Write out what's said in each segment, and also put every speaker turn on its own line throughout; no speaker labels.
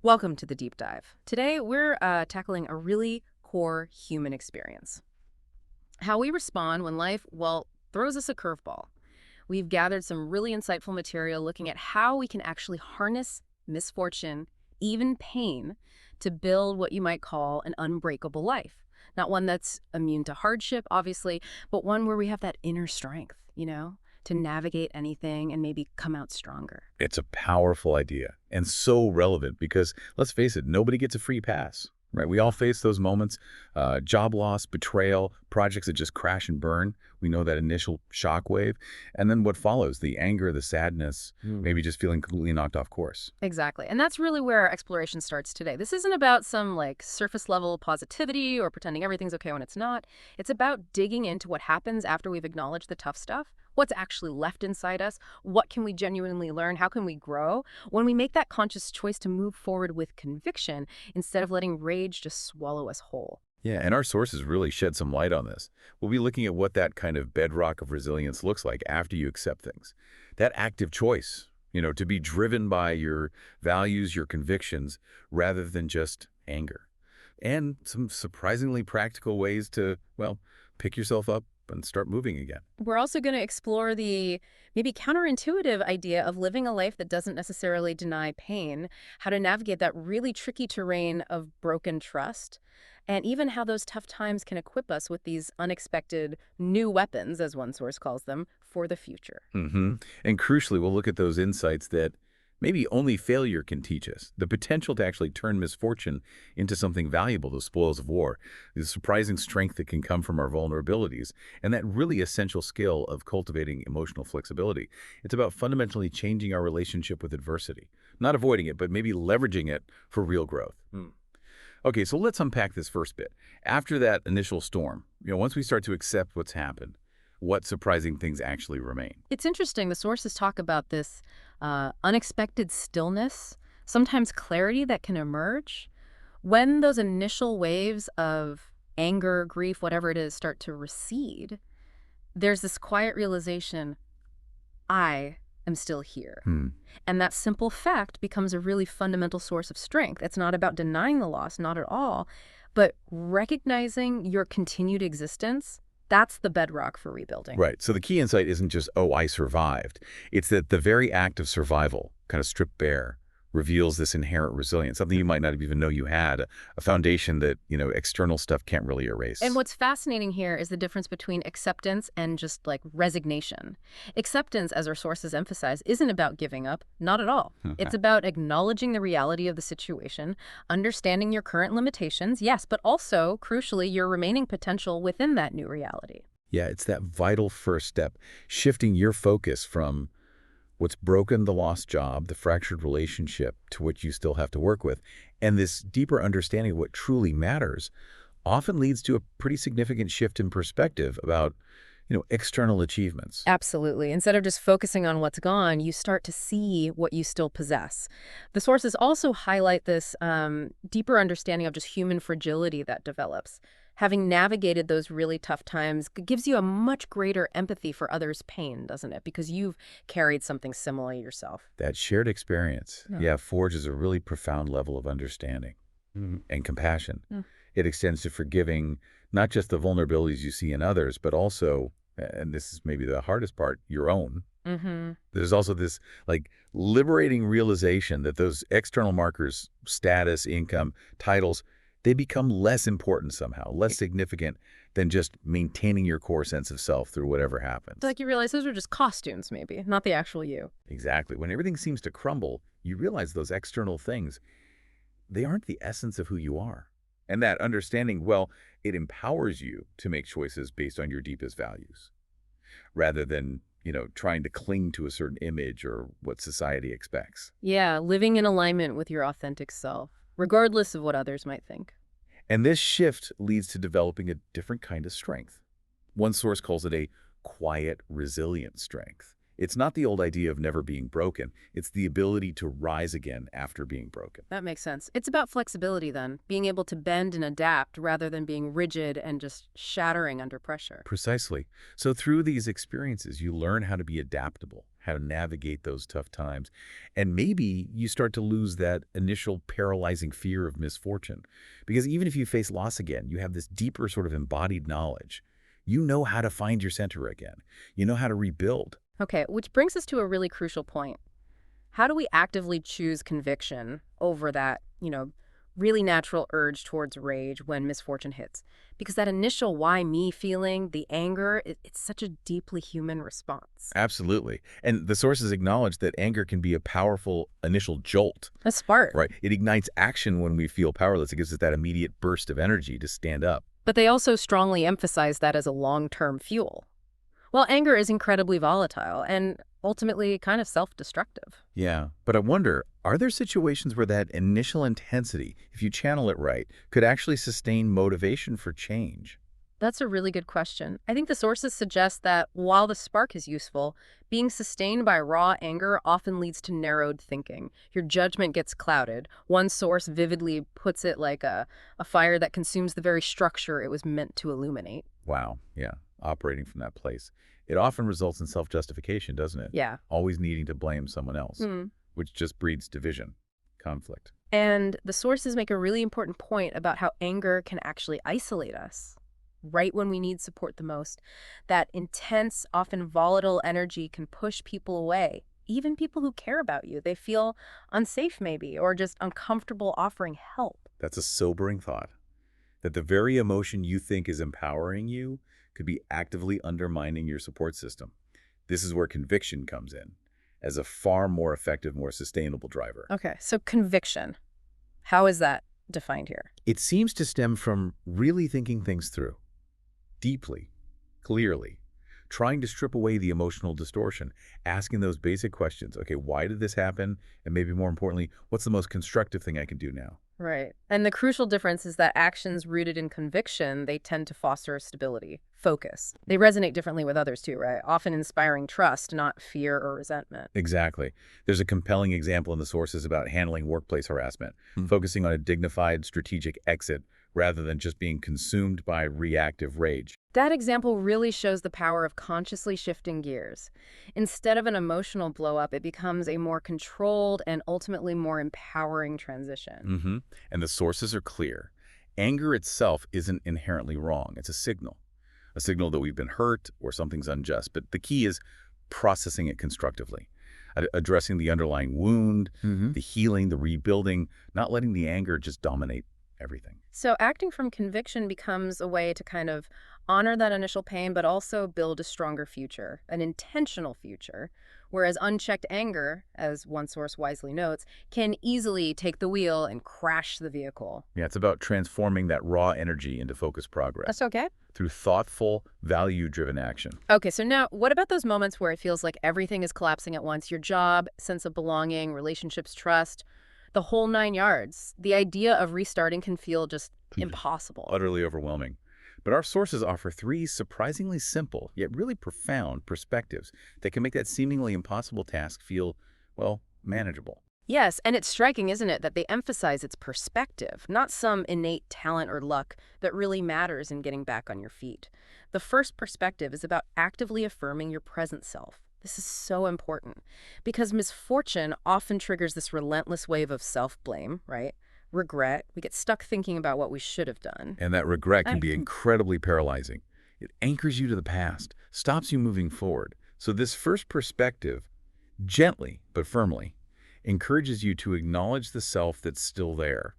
Welcome to the deep dive. Today, we're tackling a really core human experience. How we respond when life, well, throws us a curveball. We've gathered some really insightful material looking at how we can actually harness misfortune, even pain, to build what you might call an unbreakable life. Not one that's immune to hardship, obviously, but one where we have that inner strength, to navigate anything and maybe come out stronger.
It's a powerful idea and so relevant because, let's face it, nobody gets a free pass, right? We all face those moments, job loss, betrayal, projects that just crash and burn. We know that initial shock wave. And then what follows, the anger, the sadness, maybe just feeling completely knocked off course.
Exactly. And that's really where our exploration starts today. This isn't about some like surface level positivity or pretending everything's okay when it's not. It's about digging into what happens after we've acknowledged the tough stuff. What's actually left inside us? What can we genuinely learn? How can we grow? When we make that conscious choice to move forward with conviction instead of letting rage just swallow us whole.
Yeah, and our sources really shed some light on this. We'll be looking at what that kind of bedrock of resilience looks like after you accept things. That active choice, to be driven by your values, your convictions, rather than just anger. And some surprisingly practical ways to, well, pick yourself up and start moving again.
We're also going to explore the maybe counterintuitive idea of living a life that doesn't necessarily deny pain, how to navigate that really tricky terrain of broken trust, and even how those tough times can equip us with these unexpected new weapons, as one source calls them, for the future.
And crucially, we'll look at those insights that maybe only failure can teach us. The potential to actually turn misfortune into something valuable, the spoils of war, the surprising strength that can come from our vulnerabilities, and that really essential skill of cultivating emotional flexibility. It's about fundamentally changing our relationship with adversity. Not avoiding it, but maybe leveraging it for real growth. Okay, so let's unpack this first bit. After that initial storm, once we start to accept what's happened, what surprising things actually remain?
It's interesting. The sources talk about this unexpected stillness, sometimes clarity that can emerge when those initial waves of anger, grief, whatever it is, start to recede. There's this quiet realization, I am still here. And that simple fact becomes a really fundamental source of strength. It's not about denying the loss, not at all, but recognizing your continued existence. That's the bedrock for rebuilding.
Right. So the key insight isn't just, oh, I survived. It's that the very act of survival, kind of stripped bare, reveals this inherent resilience, something you might not even know you had, a foundation that, external stuff can't really erase.
And what's fascinating here is the difference between acceptance and just like resignation. Acceptance, as our sources emphasize, isn't about giving up, not at all. It's about acknowledging the reality of the situation, understanding your current limitations, yes, but also, crucially, your remaining potential within that new reality.
Yeah, it's that vital first step, shifting your focus from what's broken, the lost job, the fractured relationship to what you still have to work with. And this deeper understanding of what truly matters often leads to a pretty significant shift in perspective about, external achievements.
Absolutely. Instead of just focusing on what's gone, you start to see what you still possess. The sources also highlight this deeper understanding of just human fragility that develops. Having navigated those really tough times gives you a much greater empathy for others' pain, doesn't it? Because you've carried something similar yourself.
That shared experience, forges a really profound level of understanding and compassion. It extends to forgiving not just the vulnerabilities you see in others, but also, and this is maybe the hardest part, your own. There's also this liberating realization that those external markers, status, income, titles, they become less important somehow, less significant than just maintaining your core sense of self through whatever happens.
It's like you realize those are just costumes, maybe, not the actual you.
Exactly. When everything seems to crumble, you realize those external things, they aren't the essence of who you are. And that understanding, well, it empowers you to make choices based on your deepest values, rather than, trying to cling to a certain image or what society expects.
Yeah, living in alignment with your authentic self, regardless of what others might think.
And this shift leads to developing a different kind of strength. One source calls it a quiet, resilient strength. It's not the old idea of never being broken. It's the ability to rise again after being broken.
That makes sense. It's about flexibility then, being able to bend and adapt rather than being rigid and just shattering under pressure.
Precisely. So through these experiences, you learn how to be adaptable, how to navigate those tough times. And maybe you start to lose that initial paralyzing fear of misfortune. Because even if you face loss again, you have this deeper sort of embodied knowledge. You know how to find your center again. You know how to rebuild.
Okay, which brings us to a really crucial point. How do we actively choose conviction over that, really natural urge towards rage when misfortune hits? Because that initial why me feeling, the anger, it's such a deeply human response.
Absolutely. And the sources acknowledge that anger can be a powerful initial jolt,
A spark.
right? It ignites action when we feel powerless. It gives us that immediate burst of energy to stand up.
But they also strongly emphasize that as a long-term fuel. Well, anger is incredibly volatile and ultimately kind of self-destructive.
Yeah. But I wonder, are there situations where that initial intensity, if you channel it right, could actually sustain motivation for change?
That's a really good question. I think the sources suggest that while the spark is useful, being sustained by raw anger often leads to narrowed thinking. Your judgment gets clouded. One source vividly puts it like a fire that consumes the very structure it was meant to illuminate.
Wow. Yeah. Operating from that place. It often results in self-justification, doesn't it?
Yeah.
Always needing to blame someone else,
Mm.
which just breeds division, conflict.
And the sources make a really important point about how anger can actually isolate us right when we need support the most. That intense, often volatile energy can push people away, even people who care about you. They feel unsafe maybe, or just uncomfortable offering help.
That's a sobering thought, that the very emotion you think is empowering you could be actively undermining your support system. This is where conviction comes in, as a far more effective, more sustainable driver.
Okay, so conviction. How is that defined here?
It seems to stem from really thinking things through, deeply, clearly, trying to strip away the emotional distortion, asking those basic questions. Okay, why did this happen? And maybe more importantly, what's the most constructive thing I can do now?
Right. And the crucial difference is that actions rooted in conviction, they tend to foster stability, focus. They resonate differently with others too, right? Often inspiring trust, not fear or resentment.
Exactly. There's a compelling example in the sources about handling workplace harassment, focusing on a dignified, strategic exit rather than just being consumed by reactive rage.
That example really shows the power of consciously shifting gears. Instead of an emotional blow-up, it becomes a more controlled and ultimately more empowering transition.
And the sources are clear. Anger itself isn't inherently wrong. It's a signal that we've been hurt or something's unjust. But the key is processing it constructively, addressing the underlying wound, the healing, the rebuilding, not letting the anger just dominate everything.
So acting from conviction becomes a way to kind of honor that initial pain, but also build a stronger future, an intentional future. Whereas unchecked anger, as one source wisely notes, can easily take the wheel and crash the vehicle.
Yeah, it's about transforming that raw energy into focused progress
That's okay.
through thoughtful, value-driven action.
Okay, so now what about those moments where it feels like everything is collapsing at once? Your job, sense of belonging, relationships, trust, the whole 9 yards. The idea of restarting can feel just impossible.
Utterly overwhelming. But our sources offer three surprisingly simple, yet really profound perspectives that can make that seemingly impossible task feel, well, manageable.
Yes, and it's striking, isn't it, that they emphasize its perspective, not some innate talent or luck that really matters in getting back on your feet. The first perspective is about actively affirming your present self. This is so important because misfortune often triggers this relentless wave of self-blame, right? Regret. We get stuck thinking about what we should have done.
And that regret can be incredibly paralyzing. It anchors you to the past, stops you moving forward. So this first perspective, gently but firmly, encourages you to acknowledge the self that's still there.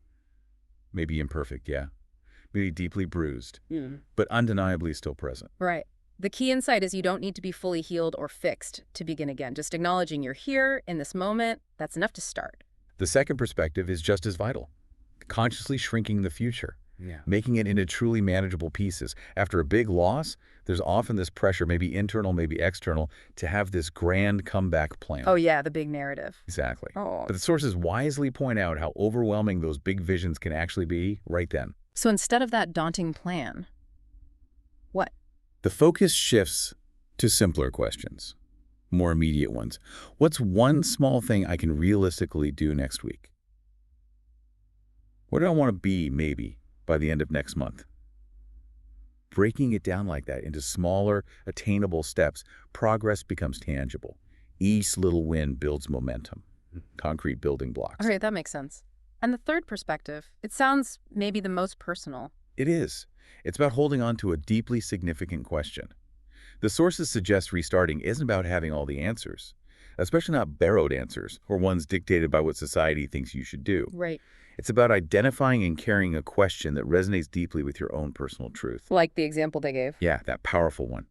Maybe imperfect, yeah. Maybe deeply bruised, but undeniably still present.
Right. The key insight is you don't need to be fully healed or fixed to begin again. Just acknowledging you're here in this moment, that's enough to start.
The second perspective is just as vital. Consciously shrinking the future, making it into truly manageable pieces. After a big loss, there's often this pressure, maybe internal, maybe external, to have this grand comeback plan.
Oh yeah, the big narrative.
Exactly.
Oh.
But the sources wisely point out how overwhelming those big visions can actually be right then.
So instead of that daunting plan, what?
The focus shifts to simpler questions. More immediate ones. What's one small thing I can realistically do next week? What do I want to be, maybe, by the end of next month? Breaking it down like that into smaller, attainable steps, progress becomes tangible. Each little win builds momentum, concrete building
All
blocks.
right, that makes sense. And the third perspective, it sounds maybe the most personal.
It is. It's about holding on to a deeply significant question. The sources suggest restarting isn't about having all the answers, especially not borrowed answers or ones dictated by what society thinks you should do.
Right.
It's about identifying and carrying a question that resonates deeply with your own personal truth.
Like the example they gave.
Yeah, that powerful one.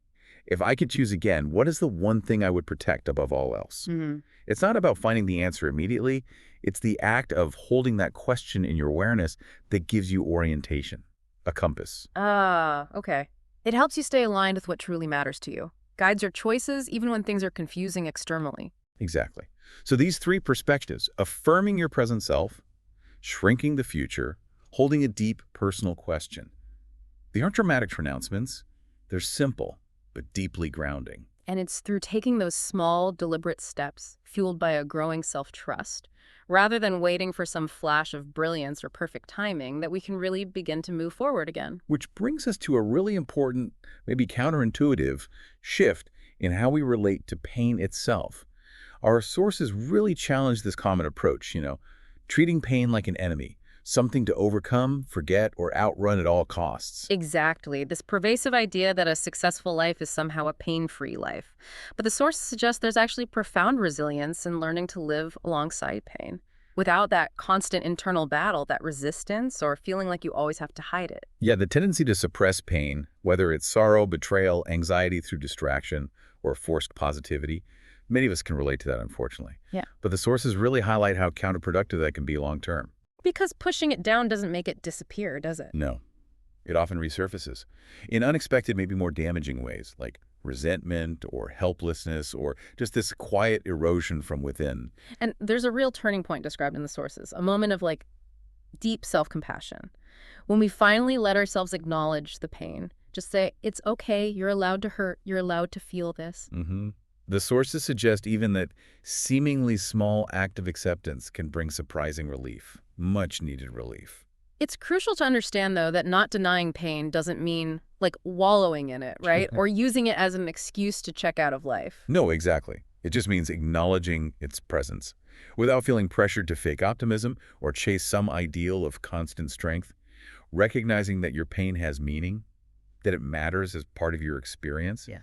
If I could choose again, what is the one thing I would protect above all else?
Hmm.
It's not about finding the answer immediately. It's the act of holding that question in your awareness that gives you orientation, a compass.
Ah, okay. It helps you stay aligned with what truly matters to you. Guides your choices even when things are confusing externally.
Exactly. So these three perspectives, affirming your present self, shrinking the future, holding a deep personal question. They aren't dramatic pronouncements. They're simple, but deeply grounding.
And it's through taking those small, deliberate steps, fueled by a growing self-trust, rather than waiting for some flash of brilliance or perfect timing, that we can really begin to move forward again.
Which brings us to a really important, maybe counterintuitive shift in how we relate to pain itself. Our sources really challenge this common approach, treating pain like an enemy, something to overcome, forget, or outrun at all costs.
Exactly. This pervasive idea that a successful life is somehow a pain-free life. But the source suggests there's actually profound resilience in learning to live alongside pain, without that constant internal battle, that resistance, or feeling like you always have to hide it.
Yeah, the tendency to suppress pain, whether it's sorrow, betrayal, anxiety through distraction, or forced positivity, many of us can relate to that, unfortunately.
Yeah.
But the sources really highlight how counterproductive that can be long term.
Because pushing it down doesn't make it disappear, does it?
No, it often resurfaces in unexpected, maybe more damaging ways, like resentment or helplessness or just this quiet erosion from within.
And there's a real turning point described in the sources, a moment of deep self-compassion. When we finally let ourselves acknowledge the pain, just say, it's okay, you're allowed to hurt, you're allowed to feel this.
The sources suggest even that seemingly small act of acceptance can bring surprising relief, much needed relief.
It's crucial to understand, though, that not denying pain doesn't mean wallowing in it, right? Or using it as an excuse to check out of life.
No, exactly. It just means acknowledging its presence without feeling pressured to fake optimism or chase some ideal of constant strength. Recognizing that your pain has meaning, that it matters as part of your experience.
Yeah.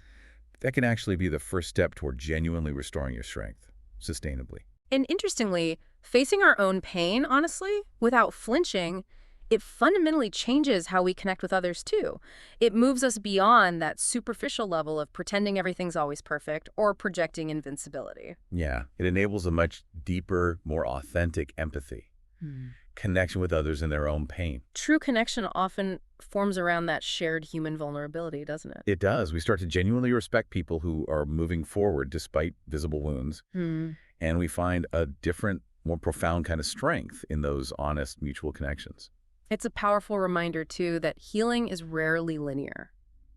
That can actually be the first step toward genuinely restoring your strength, sustainably.
And interestingly, facing our own pain, honestly, without flinching, it fundamentally changes how we connect with others, too. It moves us beyond that superficial level of pretending everything's always perfect or projecting invincibility.
Yeah, it enables a much deeper, more authentic empathy, connection with others in their own pain.
True connection often forms around that shared human vulnerability, doesn't it?
It does. We start to genuinely respect people who are moving forward despite visible wounds, and we find a different, more profound kind of strength in those honest, mutual connections.
It's a powerful reminder, too, that healing is rarely linear.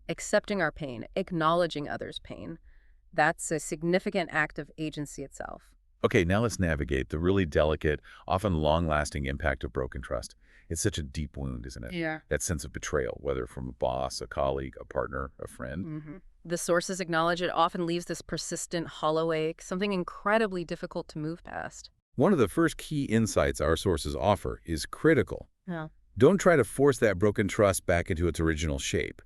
Accepting our pain, acknowledging others' pain, that's a significant act of agency itself.
Okay, now let's navigate the really delicate, often long-lasting impact of broken trust. It's such a deep wound, isn't it?
Yeah.
That sense of betrayal, whether from a boss, a colleague, a partner, a friend.
The sources acknowledge it often leaves this persistent hollow ache, something incredibly difficult to move past.
One of the first key insights our sources offer is critical.
Yeah.
Don't try to force that broken trust back into its original shape.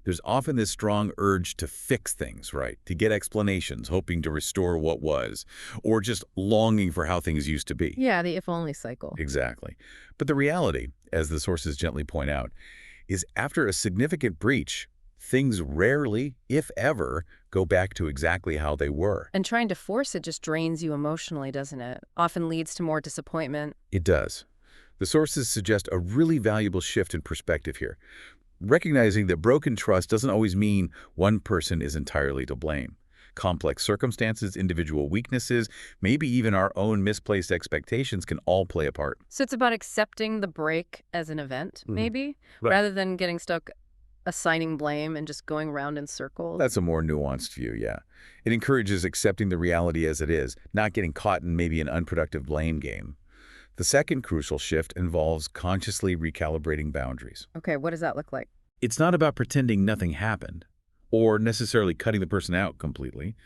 There's often this strong urge to fix things, right? To get explanations, hoping to restore what was, or just longing for how things used to be.
Yeah, the if-only cycle.
Exactly. But the reality, as the sources gently point out, is after a significant breach, things rarely, if ever, go back to exactly how they were.
And trying to force it just drains you emotionally, doesn't it? Often leads to more disappointment.
It does. The sources suggest a really valuable shift in perspective here. Recognizing that broken trust doesn't always mean one person is entirely to blame. Complex circumstances, individual weaknesses, maybe even our own misplaced expectations can all play a part.
So it's about accepting the break as an event, maybe,
Right.
rather than getting stuck assigning blame and just going round in circles.
That's a more nuanced view, yeah. It encourages accepting the reality as it is, not getting caught in maybe an unproductive blame game. The second crucial shift involves consciously recalibrating boundaries.
Okay, what does that look like?
It's not about pretending nothing happened or necessarily cutting the person out completely,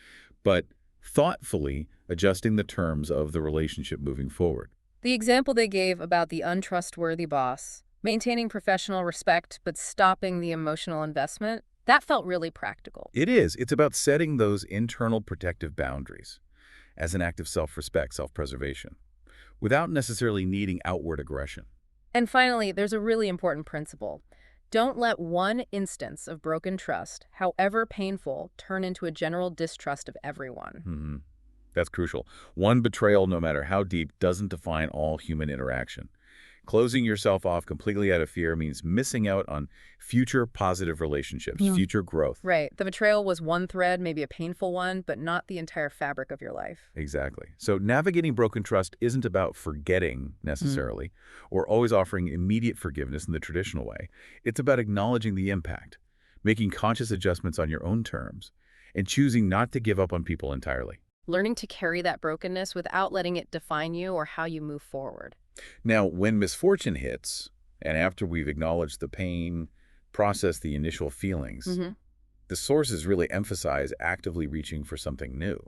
but thoughtfully adjusting the terms of the relationship moving forward.
The example they gave about the untrustworthy boss, maintaining professional respect but stopping the emotional investment, that felt really practical.
It is. It's about setting those internal protective boundaries as an act of self-respect, self-preservation, without necessarily needing outward aggression.
And finally, there's a really important principle. Don't let one instance of broken trust, however painful, turn into a general distrust of everyone.
That's crucial. One betrayal, no matter how deep, doesn't define all human interaction. Closing yourself off completely out of fear means missing out on future positive relationships, future growth.
Right. The betrayal was one thread, maybe a painful one, but not the entire fabric of your life.
Exactly. So navigating broken trust isn't about forgetting necessarily, or always offering immediate forgiveness in the traditional way. It's about acknowledging the impact, making conscious adjustments on your own terms, and choosing not to give up on people entirely.
Learning to carry that brokenness without letting it define you or how you move forward.
Now, when misfortune hits, and after we've acknowledged the pain, processed the initial feelings, the sources really emphasize actively reaching for something new.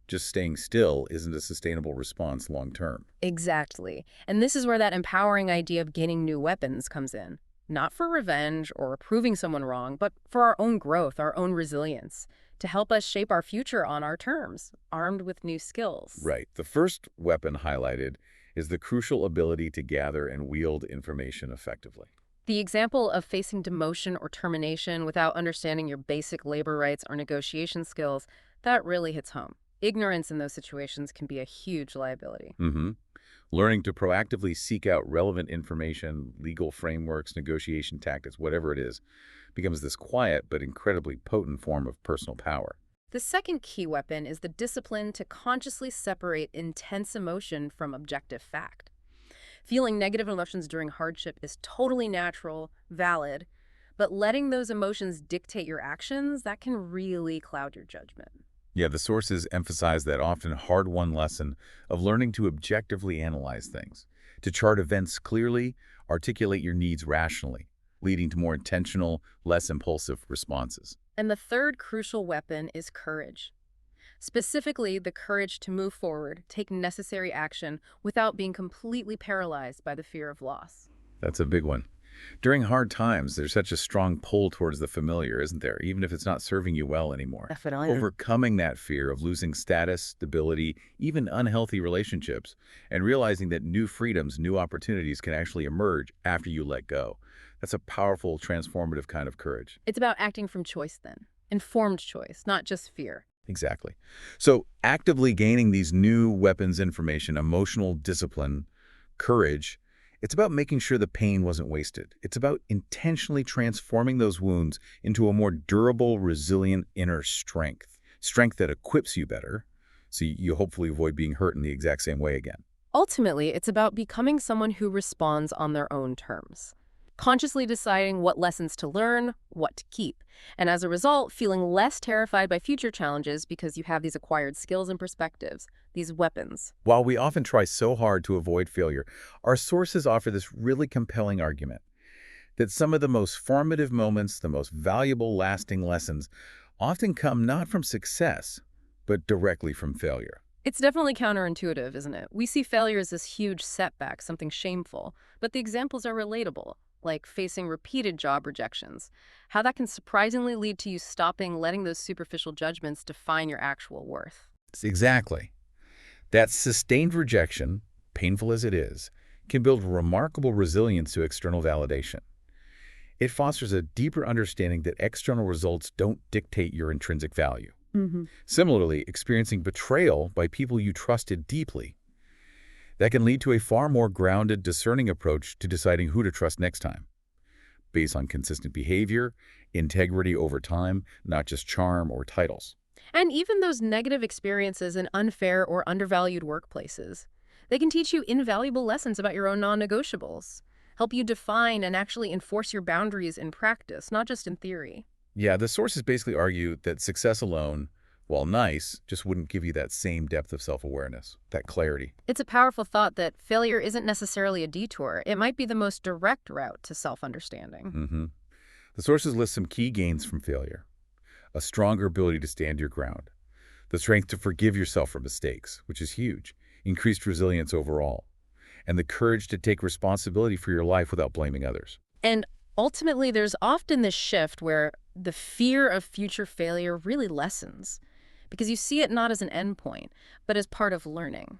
Just staying still isn't a sustainable response long term.
Exactly. And this is where that empowering idea of gaining new weapons comes in. Not for revenge or proving someone wrong, but for our own growth, our own resilience, to help us shape our future on our terms, armed with new skills.
Right. The first weapon highlighted is the crucial ability to gather and wield information effectively.
The example of facing demotion or termination without understanding your basic labor rights or negotiation skills, that really hits home. Ignorance in those situations can be a huge liability.
Learning to proactively seek out relevant information, legal frameworks, negotiation tactics, whatever it is, becomes this quiet but incredibly potent form of personal power.
The second key weapon is the discipline to consciously separate intense emotion from objective fact. Feeling negative emotions during hardship is totally natural, valid, but letting those emotions dictate your actions, that can really cloud your judgment.
Yeah, the sources emphasize that often hard-won lesson of learning to objectively analyze things, to chart events clearly, articulate your needs rationally, leading to more intentional, less impulsive responses.
And the third crucial weapon is courage. Specifically, the courage to move forward, take necessary action without being completely paralyzed by the fear of loss.
That's a big one. During hard times, there's such a strong pull towards the familiar, isn't there? Even if it's not serving you well anymore.
Definitely.
Overcoming that fear of losing status, stability, even unhealthy relationships, and realizing that new freedoms, new opportunities can actually emerge after you let go. That's a powerful, transformative kind of courage.
It's about acting from choice then. Informed choice, not just fear.
Exactly. So actively gaining these new weapons, information, emotional discipline, courage, it's about making sure the pain wasn't wasted. It's about intentionally transforming those wounds into a more durable, resilient inner strength. Strength that equips you better, so you hopefully avoid being hurt in the exact same way again.
Ultimately, it's about becoming someone who responds on their own terms. Consciously deciding what lessons to learn, what to keep, and as a result, feeling less terrified by future challenges because you have these acquired skills and perspectives, these weapons.
While we often try so hard to avoid failure, our sources offer this really compelling argument that some of the most formative moments, the most valuable lasting lessons, often come not from success, but directly from failure.
It's definitely counterintuitive, isn't it? We see failure as this huge setback, something shameful, but the examples are relatable, like facing repeated job rejections, how that can surprisingly lead to you stopping letting those superficial judgments define your actual worth.
Exactly. That sustained rejection, painful as it is, can build remarkable resilience to external validation. It fosters a deeper understanding that external results don't dictate your intrinsic value. Similarly, experiencing betrayal by people you trusted deeply, that can lead to a far more grounded, discerning approach to deciding who to trust next time, based on consistent behavior, integrity over time, not just charm or titles.
And even those negative experiences in unfair or undervalued workplaces, they can teach you invaluable lessons about your own non-negotiables. help you define and actually enforce your boundaries in practice, not just in theory.
Yeah, the sources basically argue that success alone, while nice, just wouldn't give you that same depth of self-awareness, that clarity.
It's a powerful thought that failure isn't necessarily a detour. It might be the most direct route to self-understanding.
The sources list some key gains from failure: a stronger ability to stand your ground, the strength to forgive yourself for mistakes, which is huge, increased resilience overall, and the courage to take responsibility for your life without blaming others.
And ultimately, there's often this shift where the fear of future failure really lessens because you see it not as an endpoint, but as part of learning,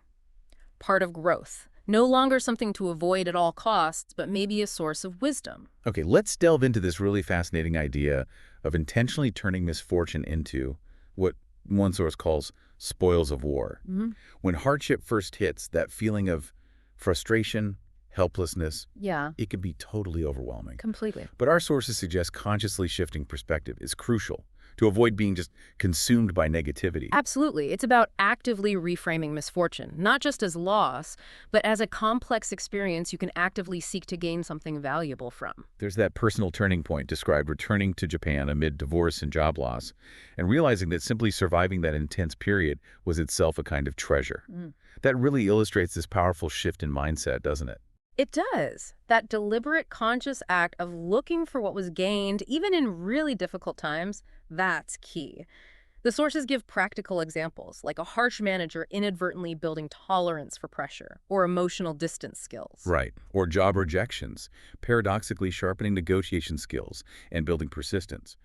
part of growth. No longer something to avoid at all costs, but maybe a source of wisdom.
Okay, let's delve into this really fascinating idea of intentionally turning misfortune into what one source calls spoils of war.
Hmm.
When hardship first hits, that feeling of frustration, helplessness,
Yeah,
it can be totally overwhelming.
completely.
But our sources suggest consciously shifting perspective is crucial to avoid being just consumed by negativity.
Absolutely. It's about actively reframing misfortune, not just as loss, but as a complex experience you can actively seek to gain something valuable from.
There's that personal turning point described returning to Japan amid divorce and job loss, and realizing that simply surviving that intense period was itself a kind of treasure.
Mm.
That really illustrates this powerful shift in mindset, doesn't it?
It does. That deliberate, conscious act of looking for what was gained, even in really difficult times, that's key. The sources give practical examples, like a harsh manager inadvertently building tolerance for pressure, or emotional distance skills.
Right. Or job rejections, paradoxically sharpening negotiation skills and building persistence.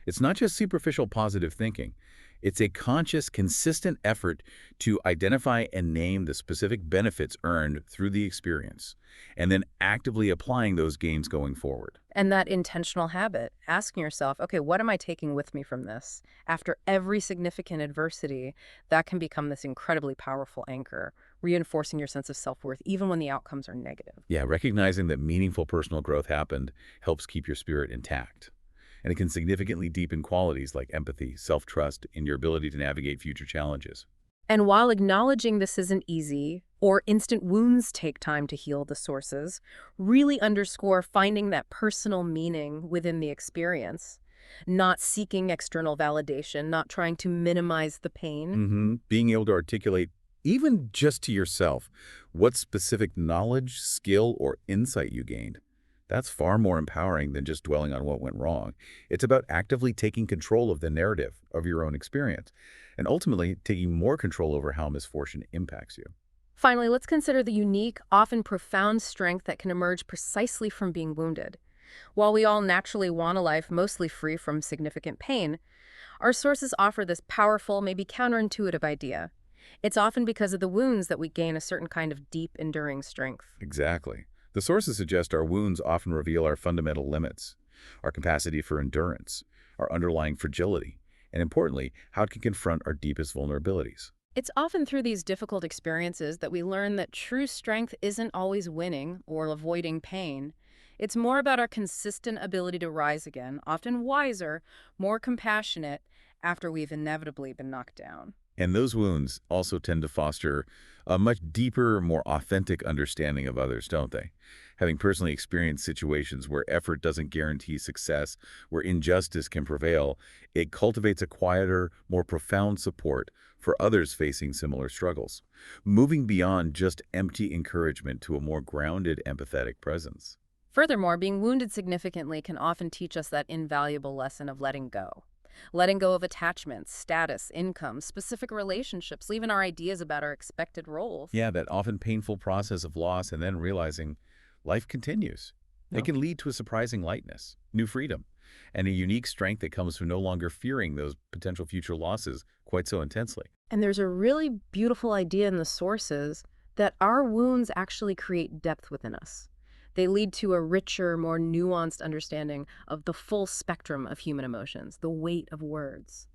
It's not just superficial positive thinking. It's a conscious, consistent effort to identify and name the specific benefits earned through the experience, and then actively applying those gains going forward.
And that intentional habit, asking yourself, okay, what am I taking with me from this? After every significant adversity, that can become this incredibly powerful anchor, reinforcing your sense of self-worth even when the outcomes are negative.
Yeah, recognizing that meaningful personal growth happened helps keep your spirit intact. And it can significantly deepen qualities like empathy, self-trust, and your ability to navigate future challenges.
And while acknowledging this isn't easy, or instant wounds take time to heal, the sources really underscore finding that personal meaning within the experience, not seeking external validation, not trying to minimize the pain.
Being able to articulate, even just to yourself, what specific knowledge, skill, or insight you gained. That's far more empowering than just dwelling on what went wrong. It's about actively taking control of the narrative of your own experience, and ultimately taking more control over how misfortune impacts you.
Finally, let's consider the unique, often profound strength that can emerge precisely from being wounded. While we all naturally want a life mostly free from significant pain, our sources offer this powerful, maybe counterintuitive idea. It's often because of the wounds that we gain a certain kind of deep, enduring strength.
Exactly. The sources suggest our wounds often reveal our fundamental limits, our capacity for endurance, our underlying fragility, and importantly, how it can confront our deepest vulnerabilities.
It's often through these difficult experiences that we learn that true strength isn't always winning or avoiding pain. It's more about our consistent ability to rise again, often wiser, more compassionate, after we've inevitably been knocked down.
And those wounds also tend to foster a much deeper, more authentic understanding of others, don't they? Having personally experienced situations where effort doesn't guarantee success, where injustice can prevail, it cultivates a quieter, more profound support for others facing similar struggles, moving beyond just empty encouragement to a more grounded, empathetic presence.
Furthermore, being wounded significantly can often teach us that invaluable lesson of letting go. Letting go of attachments, status, income, specific relationships, even our ideas about our expected roles.
Yeah, that often painful process of loss and then realizing life continues. It can lead to a surprising lightness, new freedom, and a unique strength that comes from no longer fearing those potential future losses quite so intensely.
And there's a really beautiful idea in the sources that our wounds actually create depth within us. They lead to a richer, more nuanced understanding of the full spectrum of human emotions, the weight of words,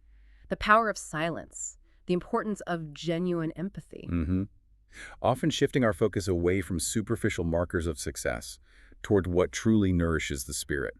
the power of silence, the importance of genuine empathy.
Often shifting our focus away from superficial markers of success toward what truly nourishes the spirit.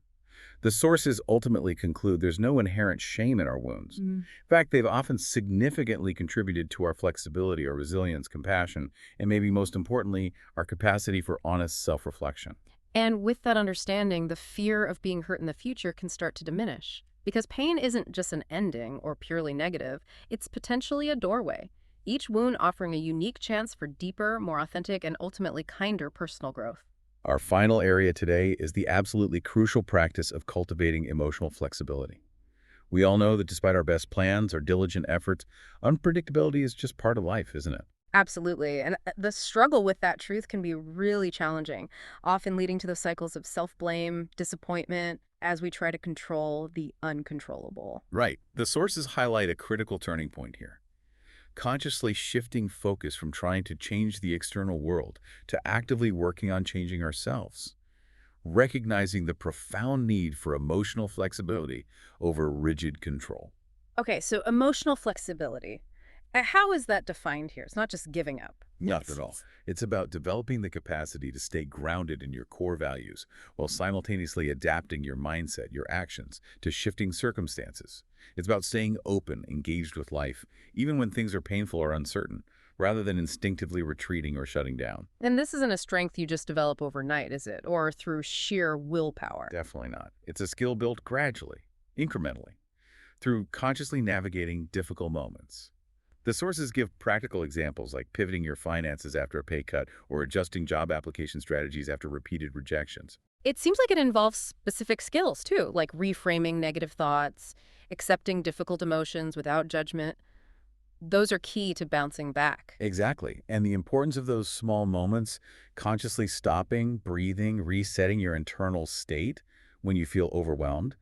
The sources ultimately conclude there's no inherent shame in our wounds. In fact, they've often significantly contributed to our flexibility, our resilience, compassion, and maybe most importantly, our capacity for honest self-reflection.
And with that understanding, the fear of being hurt in the future can start to diminish. Because pain isn't just an ending or purely negative, it's potentially a doorway, each wound offering a unique chance for deeper, more authentic, and ultimately kinder personal growth.
Our final area today is the absolutely crucial practice of cultivating emotional flexibility. We all know that despite our best plans, our diligent efforts, unpredictability is just part of life, isn't it?
Absolutely. And the struggle with that truth can be really challenging, often leading to the cycles of self blame, disappointment, as we try to control the uncontrollable.
Right. The sources highlight a critical turning point here. Consciously shifting focus from trying to change the external world to actively working on changing ourselves. Recognizing the profound need for emotional flexibility over rigid control.
Okay, so emotional flexibility. How is that defined here? It's not just giving up.
Not at all. It's about developing the capacity to stay grounded in your core values while simultaneously adapting your mindset, your actions, to shifting circumstances. It's about staying open, engaged with life, even when things are painful or uncertain, rather than instinctively retreating or shutting down.
And this isn't a strength you just develop overnight, is it? Or through sheer willpower?
Definitely not. It's a skill built gradually, incrementally, through consciously navigating difficult moments. The sources give practical examples like pivoting your finances after a pay cut or adjusting job application strategies after repeated rejections.
It seems like it involves specific skills, too, like reframing negative thoughts, accepting difficult emotions without judgment. Those are key to bouncing back.
Exactly. And the importance of those small moments, consciously stopping, breathing, resetting your internal state when you feel overwhelmed,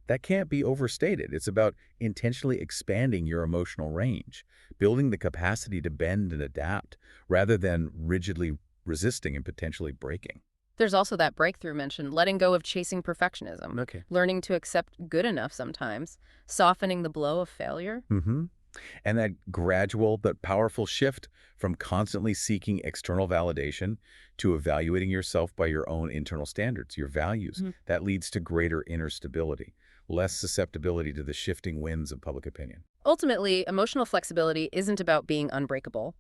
that can't be overstated. It's about intentionally expanding your emotional range, building the capacity to bend and adapt rather than rigidly resisting and potentially breaking.
There's also that breakthrough mentioned, letting go of chasing perfectionism,
Okay.
learning to accept good enough sometimes, softening the blow of failure.
Mm-hmm. And that gradual but powerful shift from constantly seeking external validation to evaluating yourself by your own internal standards, your values,
Mhm.
that leads to greater inner stability, less susceptibility to the shifting winds of public opinion.
Ultimately, emotional flexibility isn't about being unbreakable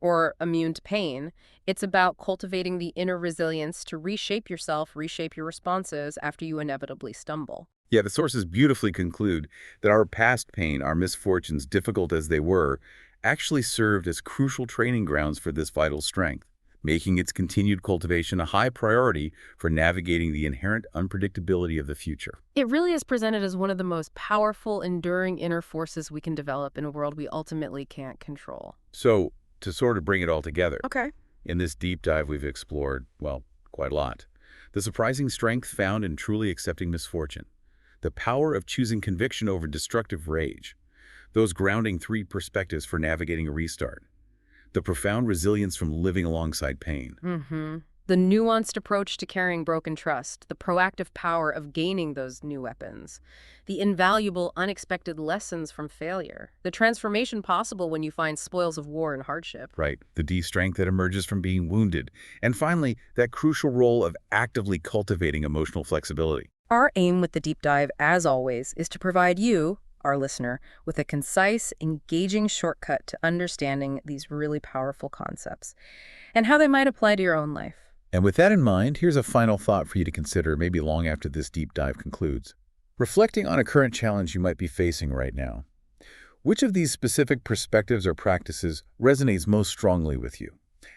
or immune to pain. It's about cultivating the inner resilience to reshape yourself, reshape your responses after you inevitably stumble.
Yeah, the sources beautifully conclude that our past pain, our misfortunes, difficult as they were, actually served as crucial training grounds for this vital strength, making its continued cultivation a high priority for navigating the inherent unpredictability of the future.
It really is presented as one of the most powerful, enduring inner forces we can develop in a world we ultimately can't control.
So, to sort of bring it all together,
Okay.
in this deep dive we've explored, well, quite a lot. The surprising strength found in truly accepting misfortune, the power of choosing conviction over destructive rage, those grounding three perspectives for navigating a restart, the profound resilience from living alongside pain.
The nuanced approach to carrying broken trust, the proactive power of gaining those new weapons, the invaluable unexpected lessons from failure, the transformation possible when you find spoils of war and hardship.
Right, the de-strength that emerges from being wounded. And finally, that crucial role of actively cultivating emotional flexibility.
Our aim with the deep dive, as always, is to provide you, our listener, with a concise, engaging shortcut to understanding these really powerful concepts and how they might apply to your own life.
And with that in mind, here's a final thought for you to consider maybe long after this deep dive concludes. Reflecting on a current challenge you might be facing right now, which of these specific perspectives or practices resonates most strongly with you?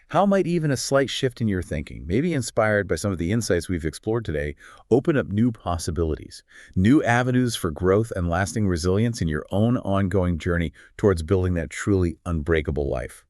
How might even a slight shift in your thinking, maybe inspired by some of the insights we've explored today, open up new possibilities, new avenues for growth and lasting resilience in your own ongoing journey towards building that truly unbreakable life?